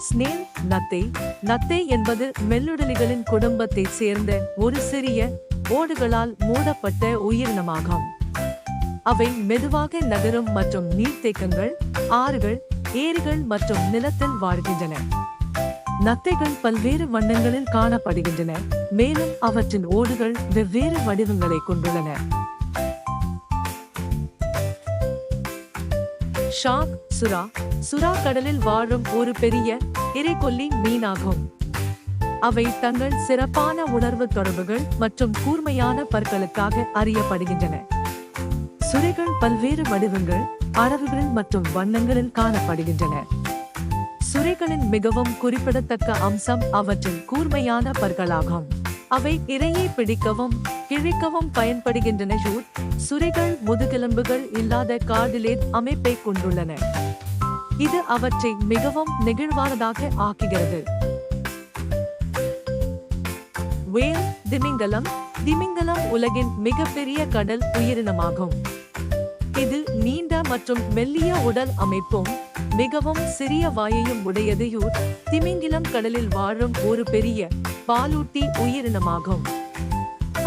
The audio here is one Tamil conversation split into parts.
ஸ்னேல் நத்தை. நத்தை என்பது மெல்லுடலிகளின் குடும்பத்தைச் சேர்ந்த ஒரு சிறிய ஓடுகளால் மூடப்பட்ட உயிரினமாகும். அவை மெதுவாக நகரும் மற்றும் நீர்த்தேக்கங்கள், ஆறுகள், ஏரிகள் மற்றும் நிலத்தில் வாழ்கின்றன. நத்தைகள் பல்வேறு வண்ணங்களில் காணப்படுகின்றன, மேலும் அவற்றின் ஓடுகள் வெவ்வேறு வடிவங்களை கொண்டுள்ளன. ஷார்க் சுறா. சுறா கடலில் வாழும் ஒரு பெரிய இரைக்கொல்லி மீனாகும். அவை தங்கள் சிறப்பான உணர்வு தொடர்புகள் மற்றும் கூர்மையான பற்களுக்காக அறியப்படுகின்றன. சுரைகள் பல்வேறு வடிவங்கள், அளவுகள் மற்றும் வண்ணங்களில் காணப்படுகின்றன. சுரைகளின் மிகவும் குறிப்பிடத்தக்க அம்சம் அவற்றின் கூர்மையான பற்களாகும். அவை இரையை பிடிக்கவும் கிழிக்கவும் பயன்படுகின்றன. சுரைகள் முதுகெலும்புகள் இல்லாத கார்டிலேஜ் அமைப்பை கொண்டுள்ளன. இது அவற்றை மிகவும் நெகிழ்வானதாக ஆக்குகிறது. வேல் திமிங்கலம். திமிங்கலம் உலகின் மிகப்பெரிய கடல் உயிரினமாகும். இது நீண்ட மற்றும் மெல்லிய உடல் அமைப்பும் மிகவும் சிறிய வாயையும் உடையது. திமிங்கிலம் கடலில் வாழும் ஒரு பெரிய பாலூட்டி உயிரினமாகும்.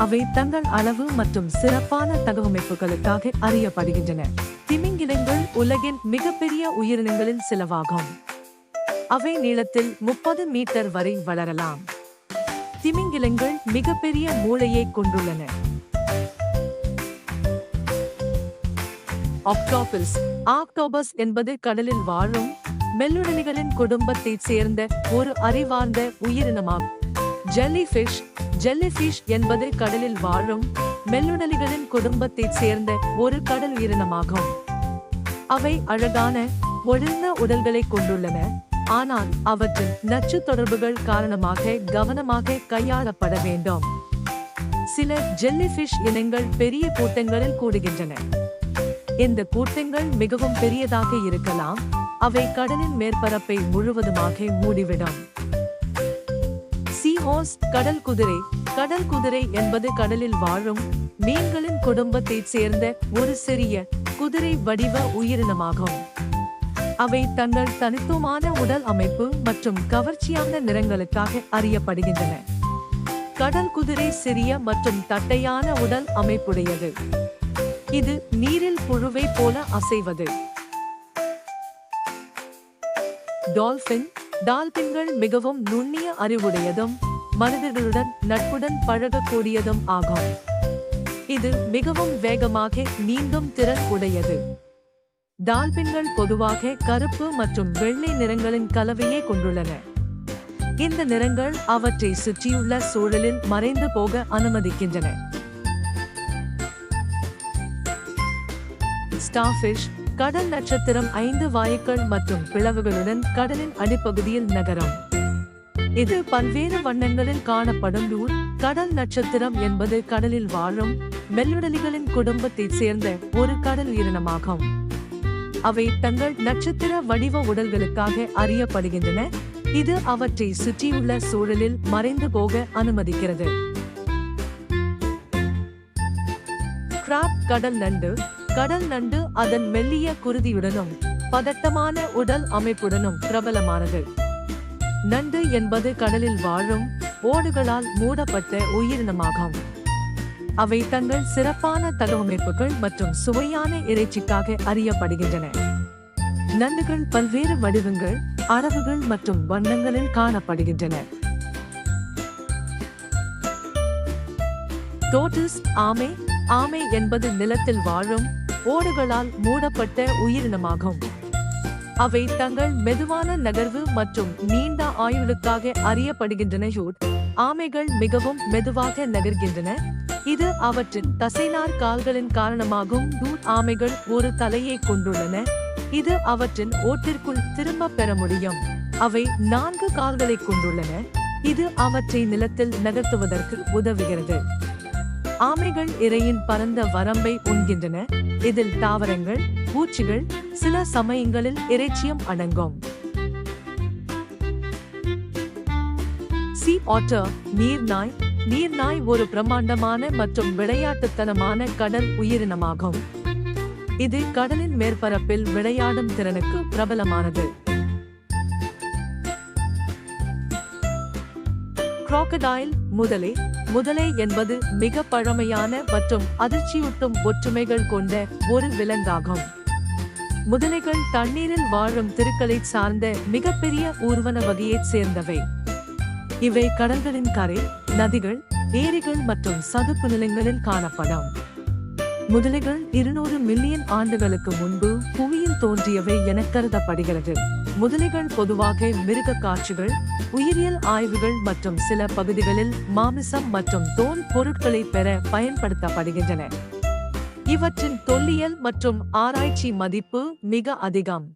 அவை தங்கள் அளவு மற்றும் சிறப்பான தகவமைப்புகளுக்காக அறியப்படுகின்றன. திமிங்கிலங்கள் உலகின் மிகப்பெரிய உயிரினங்களில் சிலவாகும். அவை நீளத்தில் 30 மீட்டர் வரை வளரலாம். திமிங்கிலங்கள் மிகப்பெரிய மூளையை கொண்டுள்ளன. ஆக்டோபஸ். ஆக்டோபஸ் என்பது கடலில் வாழும் மெல்லுடலிகளின் குடும்பத்தைச் சேர்ந்த ஒரு அறிவார்ந்த உயிரினமாகும். ஜெல்லிஃபிஷ். ஜெல்லிஃபிஷ் என்பது கடலில் வாழும் மெல்லுடலிகளின் குடும்பத்தைச் சேர்ந்த ஒரு கடல் உயிரினமாகும். அவை அழகான ஒழுங்கான உடல்களை கொண்டுள்ளன, ஆனால் அவற்றின் நச்சு தொடர்புகள் காரணமாக கவனமாக கையாளப்பட வேண்டும். சில ஜெல்லிஃபிஷ் இனங்கள் பெரிய கூட்டங்களில் கூடுகின்றன. இந்த கூட்டங்கள் மிகவும் பெரியதாக இருக்கலாம். அவை கடலின் மேற்பரப்பை முழுவதுமாக மூடிவிடும். சீஹோர்ஸ். கடல் குதிரை. கடல் குதிரை என்பது கடலில் வாழும் மீன்களின் குடும்பத்தைச் சேர்ந்த ஒரு சிறிய குதிரை வடிவ உயிரினமாகும். அவை தங்கள் தனித்துவமான உடல் அமைப்பு மற்றும் கவர்ச்சியான நிறங்களுக்காக அறியப்படுகின்றன. கடல் குதிரை சிறிய மற்றும் தட்டையான உடல் அமைப்புடையது. இது நீரில் புழுவை போல அசைவது. டால்பின். டால்பின்கள் மிகவும் நுண்ணிய அறிவுடையதும் மனிதர்களுடன் நட்புடன் பழகக்கூடியதும் ஆகும். இது மிகவும் வேகமாக நீந்தும் திறன் உடையது. டால்பின்கள் பொதுவாக கருப்பு மற்றும் வெள்ளை நிறங்களின் கலவையை கொண்டுள்ளன. இந்த நிறங்கள் அவற்றை சுற்றியுள்ள சூழலில் மறைந்து போக அனுமதிக்கின்றன. ஸ்டார்ஃபிஷ். கடல் நட்சத்திரம் 5 வாயுக்கள் மற்றும் பிளவுகளுடன் கடலின் அடிப்பகுதியில் நகரும். இது பல்வேறு வண்ணங்களில் காணப்படும். கடல் நட்சத்திரம் என்பது கடலில் வாழும் மெல்லுடலிகளின் குடும்பத்தைச் சேர்ந்த ஒரு கடல் உயிரினமாகும். அவை தங்கள் நட்சத்திர வடிவ உடல்களுக்காக அறியப்படுகின்றன. இது அவற்றை சுற்றியுள்ள சூழலில் மறைந்து போக அனுமதிக்கிறது. கிராப். கடல் நண்டு. கடல் நண்டு அதன் மெல்லிய குருதியுடனும் பதட்டமான உடல் அமைப்புடனும் பிரபலமானது. நண்டு என்பது கடலில் வாழும் ஓடுகளால் மூடப்பட்ட உயிரினமாகும். அவை தங்கள் சிறப்பான தகவமைப்புகள் மற்றும் சுவையான இறைச்சிக்காக அறியப்படுகின்றன. நண்டுகள் பல்வேறு வடிவங்கள், அளவுகள் மற்றும் வண்ணங்களில் காணப்படுகின்றன. டோர்டாய்ஸ். ஆமை. ஆமை என்பது நிலத்தில் வாழும் ஓடுகளால் மூடப்பட்ட உயிரினமாகும். அவை தங்கள் மெதுவான நகர்வு மற்றும் நீண்ட ஆயுளுக்காக அறியப்படுகின்றன. ஆமைகள் மிகவும் மெதுவாக நகர்கின்றன. இது அவற்றின் தசைநார் கால்களின் காரணமாகும். ஆமைகள் ஒரு தலையை கொண்டுள்ளன. இது அவற்றின் ஓட்டிற்குள் திரும்ப பெற முடியும். அவை 4 கால்களை கொண்டுள்ளன. இது அவற்றை நிலத்தில் நகர்த்துவதற்கு உதவுகிறது. ஆமைகள் இரையின் பரந்த வரம்பை உண்கின்றன. இதில் தாவரங்கள், பூச்சிகள், சில சமயங்களில் இறைச்சியும் அடங்கும். சீ ஆட்டர். நீர்நாய். நீர்நாய் ஒரு பிரம்மாண்டமான மற்றும் விளையாட்டுத்தனமான கடல் உயிரினமாகும். இது கடலின் மேற்பரப்பில் விளையாடும் திறனுக்கு பிரபலமானது. crocodile முதலை. முதலை என்பது மிக பழமையான மற்றும் அதிர்ச்சியூட்டும் ஒற்றுமைகள் கொண்ட ஒரு விலங்காகும். முதலைகள் தண்ணீரில் வாழும் திருக்களை சார்ந்த மிகப்பெரிய ஊர்வன வகையைச் சேர்ந்தவை. இவை கடல்களின் கரை, நதிகள், ஏரிகள் மற்றும் சதுப்பு நிலங்களில் காணப்படும். முதலைகள் 200 மில்லியன் ஆண்டுகளுக்கு முன்பு புவியில் தோன்றியவை என கருதப்படுகிறது. முதலைகள் பொதுவாக மிருக காட்சிகள், உயிரியல் ஆய்வுகள் மற்றும் சில பகுதிகளில் மாமிசம் மற்றும் தோல் பொருட்களை பெற பயன்படுத்தப்படுகின்றன. இவற்றின் தொல்லியல் மற்றும் ஆராய்ச்சி மதிப்பு மிக அதிகம்.